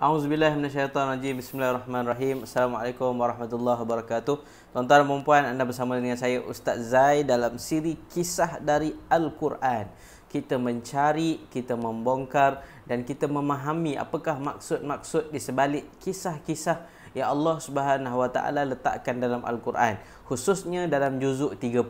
Auzubillahi minasyaitonirrajim. Bismillahirrahmanirrahim. Assalamualaikum warahmatullahi wabarakatuh. Tuan-tuan dan puan, anda bersama dengan saya Ustaz Zai dalam siri kisah dari Al-Quran. Kita mencari, kita membongkar dan kita memahami apakah maksud-maksud di sebalik kisah-kisah yang Allah Subhanahu Wa Taala letakkan dalam Al-Quran, khususnya dalam juzuk 30.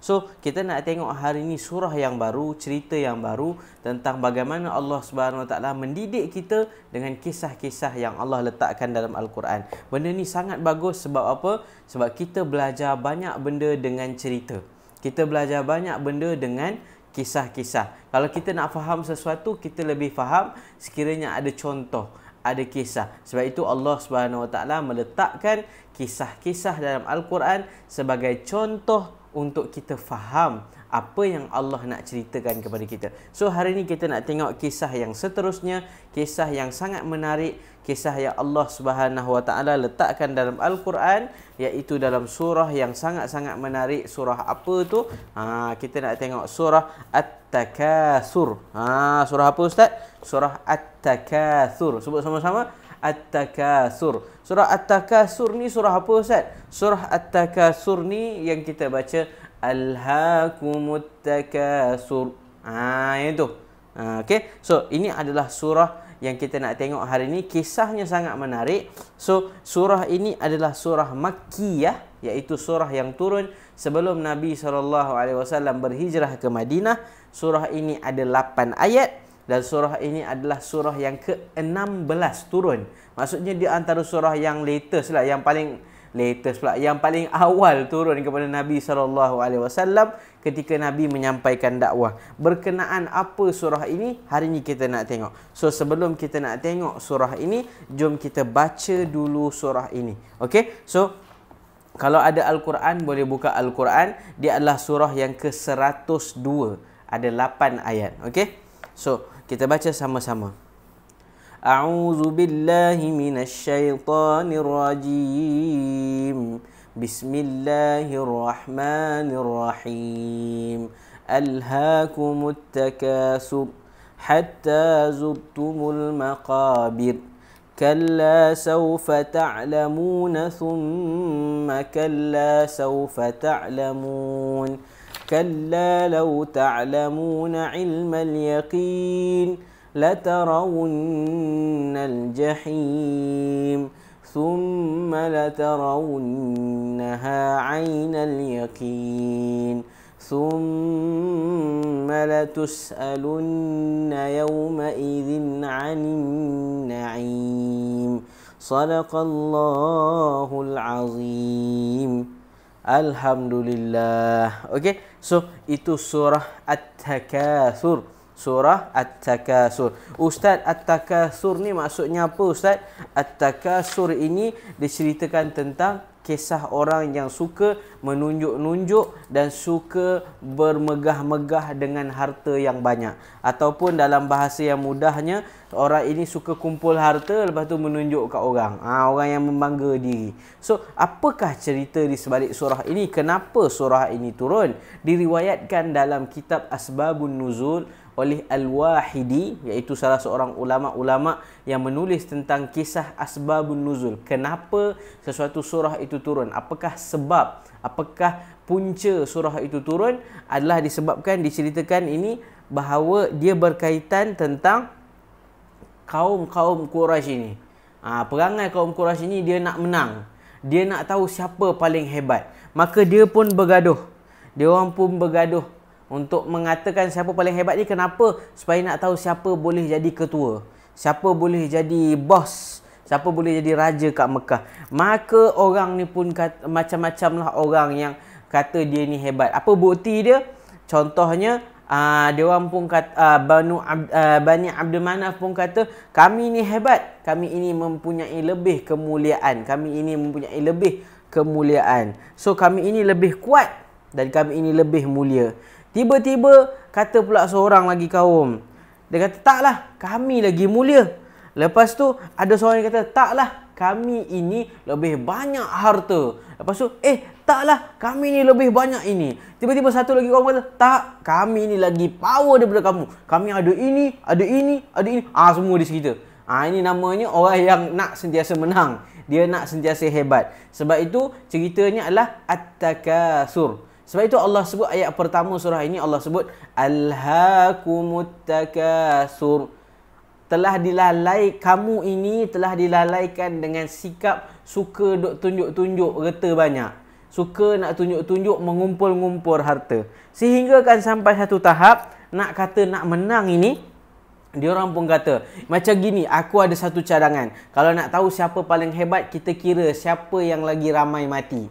So, kita nak tengok hari ini surah yang baru, cerita yang baru tentang bagaimana Allah Subhanahu Wa Taala mendidik kita dengan kisah-kisah yang Allah letakkan dalam Al-Quran. Benda ni sangat bagus sebab apa? Sebab kita belajar banyak benda dengan cerita. Kita belajar banyak benda dengan kisah-kisah. Kalau kita nak faham sesuatu, kita lebih faham sekiranya ada contoh, ada kisah. Sebab itu Allah Subhanahu Wa Taala meletakkan kisah-kisah dalam Al-Quran sebagai contoh untuk kita faham apa yang Allah nak ceritakan kepada kita. So hari ini kita nak tengok kisah yang seterusnya, kisah yang sangat menarik, kisah yang Allah Subhanahu Wa Taala letakkan dalam Al-Quran, iaitu dalam surah yang sangat-sangat menarik. Surah apa tu? Kita nak tengok surah At-Takatsur. Surah apa Ustaz? Surah At-Takatsur. Sebut sama-sama. At-Takatsur. Surah At-Takatsur ni surah apa Ustaz? Surah At-Takatsur ni yang kita baca Alhaakumut Takatsur. Itu. Okey. So ini adalah surah yang kita nak tengok hari ini. Kisahnya sangat menarik. So surah ini adalah surah Makkiyah, iaitu surah yang turun sebelum Nabi SAW berhijrah ke Madinah. Surah ini ada 8 ayat. Dan surah ini adalah surah yang ke-16 turun. Maksudnya dia antara surah yang latest lah, yang paling latest pula, yang paling awal turun kepada Nabi SAW ketika Nabi menyampaikan dakwah. Berkenaan apa surah ini? Hari ini kita nak tengok. So sebelum kita nak tengok surah ini, jom kita baca dulu surah ini. Okey? So kalau ada Al-Quran, boleh buka Al-Quran. Dia adalah surah yang ke-102. Ada 8 ayat. Okey? So kita baca sama-sama. A'udzu billahi minasyaitonir rajim. Bismillahirrahmanirrahim. Alhaakumut takatsur hatta zurtumul maqabir. Kalla sawfa ta'lamun thumma kalla sawfa ta'lamun. كلا لو تعلمون علم اليقين لترون الجحيم ثم لترونها عين اليقين ثم لتسألن يومئذ عن النعيم صدق الله العظيم. Alhamdulillah. Okey. So itu surah At-Takatsur. Surah At-Takatsur. Ustaz, At-Takatsur ni maksudnya apa Ustaz? At-Takatsur ini diceritakan tentang kisah orang yang suka menunjuk-nunjuk dan suka bermegah-megah dengan harta yang banyak. Ataupun dalam bahasa yang mudahnya, orang ini suka kumpul harta lepas tu menunjuk kat orang. Orang yang membangga diri. So, apakah cerita di sebalik surah ini? Kenapa surah ini turun? Diriwayatkan dalam kitab Asbabun Nuzul oleh Al-Wahidi, iaitu salah seorang ulama-ulama yang menulis tentang kisah Asbabun Nuzul. Kenapa sesuatu surah itu turun? Apakah sebab? Apakah punca surah itu turun? Adalah disebabkan, diceritakan ini bahawa dia berkaitan tentang kaum-kaum Quraisy ini. Perangai kaum Quraisy ini, dia nak menang. Dia nak tahu siapa paling hebat. Maka dia pun bergaduh. Dia orang pun bergaduh untuk mengatakan siapa paling hebat ni. Kenapa? Supaya nak tahu siapa boleh jadi ketua, siapa boleh jadi bos, siapa boleh jadi raja kat Mekah. Maka orang ni pun macam-macam lah orang yang kata dia ni hebat. Apa bukti dia? Contohnya, dia orang pun kata, Bani Abdul Manaf pun kata, kami ni hebat, kami ini mempunyai lebih kemuliaan, kami ini mempunyai lebih kemuliaan. So kami ini lebih kuat dan kami ini lebih mulia. Tiba-tiba kata pula seorang lagi kaum. Dia kata, taklah, kami lagi mulia. Lepas tu ada seorang yang kata, taklah, kami ini lebih banyak harta. Lepas tu, taklah, kami ini lebih banyak ini. Tiba-tiba satu lagi kaum kata, tak, kami ini lagi power daripada kamu. Kami ada ini, ada ini, ada ini. Semua di sekitar. Ini namanya orang yang nak sentiasa menang. Dia nak sentiasa hebat. Sebab itu ceritanya adalah at-takasur. Sebab itu Allah sebut ayat pertama surah ini, Allah sebut alhaakumut takasur. Telah dilalai, kamu ini telah dilalaikan dengan sikap suka duk tunjuk-tunjuk reta banyak. Suka nak tunjuk-tunjuk, mengumpul-ngumpul harta. Sehingga kan sampai satu tahap nak kata nak menang ini, dia orang pun kata, macam gini, aku ada satu cadangan. Kalau nak tahu siapa paling hebat, kita kira siapa yang lagi ramai mati.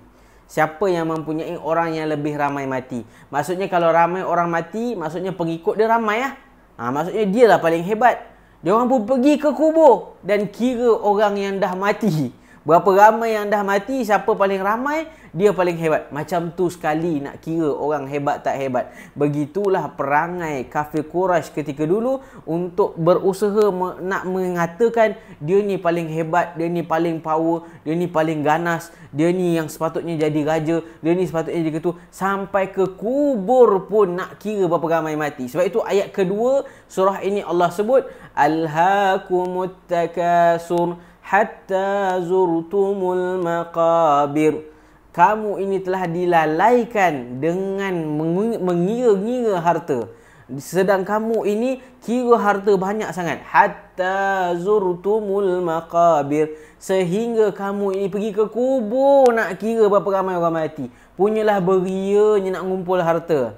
Siapa yang mempunyai orang yang lebih ramai mati. Maksudnya kalau ramai orang mati, maksudnya pengikut dia ramai lah. Maksudnya dia lah paling hebat. Dia orang pun pergi ke kubur dan kira orang yang dah mati. Berapa ramai yang dah mati, siapa paling ramai, dia paling hebat. Macam tu sekali nak kira orang hebat tak hebat. Begitulah perangai kafir Quraisy ketika dulu untuk berusaha nak mengatakan dia ni paling hebat, dia ni paling power, dia ni paling ganas, dia ni yang sepatutnya jadi raja, dia ni sepatutnya jadi ketua. Sampai ke kubur pun nak kira berapa ramai mati. Sebab itu ayat kedua surah ini Allah sebut alhaakumut takasur hatta zurtumul maqabir. Kamu ini telah dilalaikan dengan mengira-ngira harta. Sedang kamu ini kira harta banyak sangat. Hatta zurtumul maqabir. Sehingga kamu ini pergi ke kubur nak kira berapa ramai orang mati. Punyalah berianya nak ngumpul harta.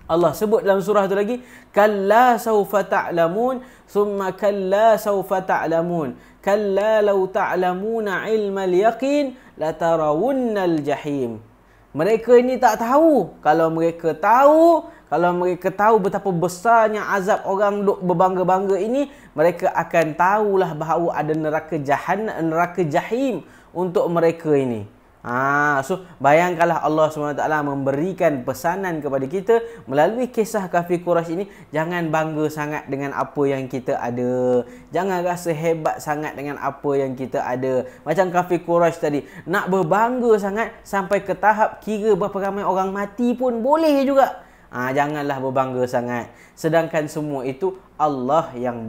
Allah sebut dalam surah tu lagi, kalla saufa ta'lamun thumma kalla saufa ta'lamun kalla law ta'lamuna ilmal yaqin latarawunnal jahim. Mereka ini tak tahu. Kalau mereka tahu betapa besarnya azab orang duk berbangga-bangga ini, mereka akan tahulah bahawa ada neraka jahim untuk mereka ini. So bayangkanlah Allah SWT memberikan pesanan kepada kita melalui kisah kafir Quraisy ini, jangan bangga sangat dengan apa yang kita ada. Jangan rasa hebat sangat dengan apa yang kita ada. Macam kafir Quraisy tadi, nak berbangga sangat sampai ke tahap kira berapa ramai orang mati pun boleh juga. Janganlah berbangga sangat. Sedangkan semua itu Allah yang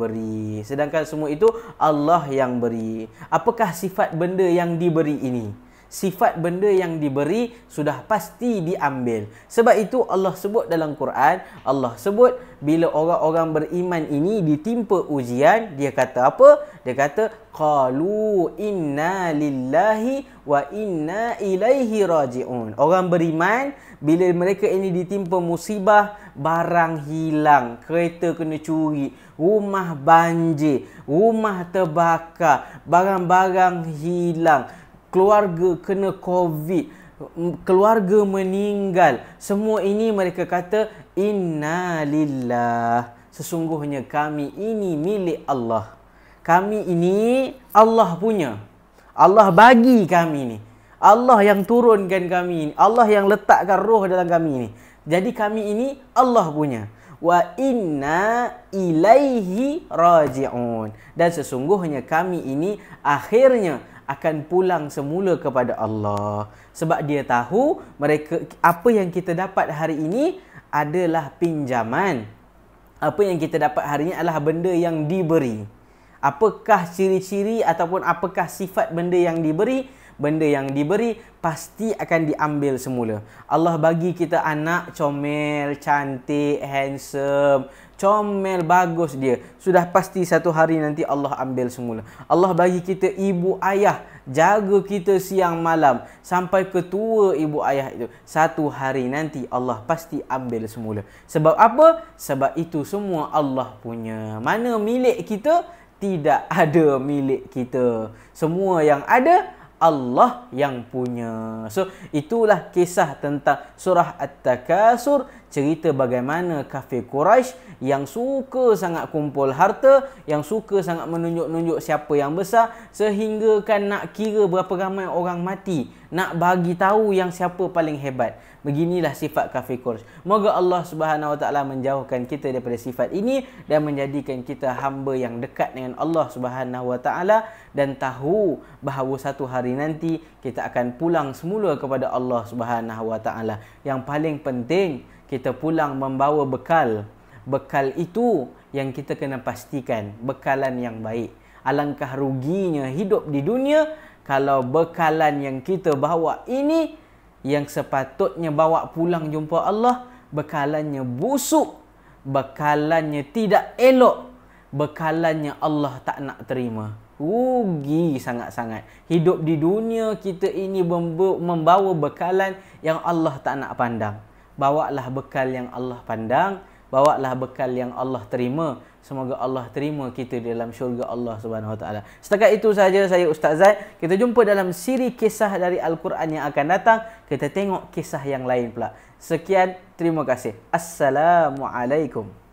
beri. Apakah sifat benda yang diberi ini? Sifat benda yang diberi sudah pasti diambil. Sebab itu Allah sebut dalam Quran, Allah sebut bila orang-orang beriman ini ditimpa ujian, dia kata apa? Dia kata qalu inna lillahi wa inna ilaihi raji'un. Orang beriman bila mereka ini ditimpa musibah, barang hilang, kereta kena curi, rumah banjir, rumah terbakar, barang-barang hilang, keluarga kena COVID, keluarga meninggal. Semua ini mereka kata inna lillah. Sesungguhnya kami ini milik Allah. Kami ini Allah punya. Allah bagi kami ini. Allah yang turunkan kami ini. Allah yang letakkan roh dalam kami ini. Jadi kami ini Allah punya. Wa inna ilaihi raji'un. Dan sesungguhnya kami ini akhirnya akan pulang semula kepada Allah. Sebab dia tahu mereka, apa yang kita dapat hari ini adalah pinjaman. Apa yang kita dapat hari ini adalah benda yang diberi. Apakah ciri-ciri ataupun apakah sifat benda yang diberi? Benda yang diberi pasti akan diambil semula. Allah bagi kita anak comel, cantik, handsome, comel, bagus dia. Sudah pasti satu hari nanti Allah ambil semula. Allah bagi kita ibu ayah, jaga kita siang malam sampai ketua ibu ayah itu. Satu hari nanti Allah pasti ambil semula. Sebab apa? Sebab itu semua Allah punya. Mana milik kita? Tidak ada milik kita. Semua yang ada Allah yang punya. So, itulah kisah tentang surah At-Takasur. Cerita bagaimana kafir Quraisy yang suka sangat kumpul harta, yang suka sangat menunjuk-nunjuk siapa yang besar, sehingga kan nak kira berapa ramai orang mati, nak bagi tahu yang siapa paling hebat. Beginilah sifat kafir Quraisy. Moga Allah Subhanahu Wa Taala menjauhkan kita daripada sifat ini dan menjadikan kita hamba yang dekat dengan Allah Subhanahu Wa Taala dan tahu bahawa satu hari nanti kita akan pulang semula kepada Allah Subhanahu Wa Taala. Yang paling penting kita pulang membawa bekal. Bekal itu yang kita kena pastikan bekalan yang baik. Alangkah ruginya hidup di dunia kalau bekalan yang kita bawa ini, yang sepatutnya bawa pulang jumpa Allah, bekalannya busuk, bekalannya tidak elok, bekalannya Allah tak nak terima. Rugi sangat-sangat. Hidup di dunia kita ini membawa bekalan yang Allah tak nak pandang. Bawalah bekal yang Allah pandang, bawalah bekal yang Allah terima. Semoga Allah terima kita di dalam syurga Allah Subhanahu Wa Taala. Setakat itu saja saya Ustaz Zaid. Kita jumpa dalam siri kisah dari Al-Quran yang akan datang. Kita tengok kisah yang lain pula. Sekian, terima kasih. Assalamualaikum.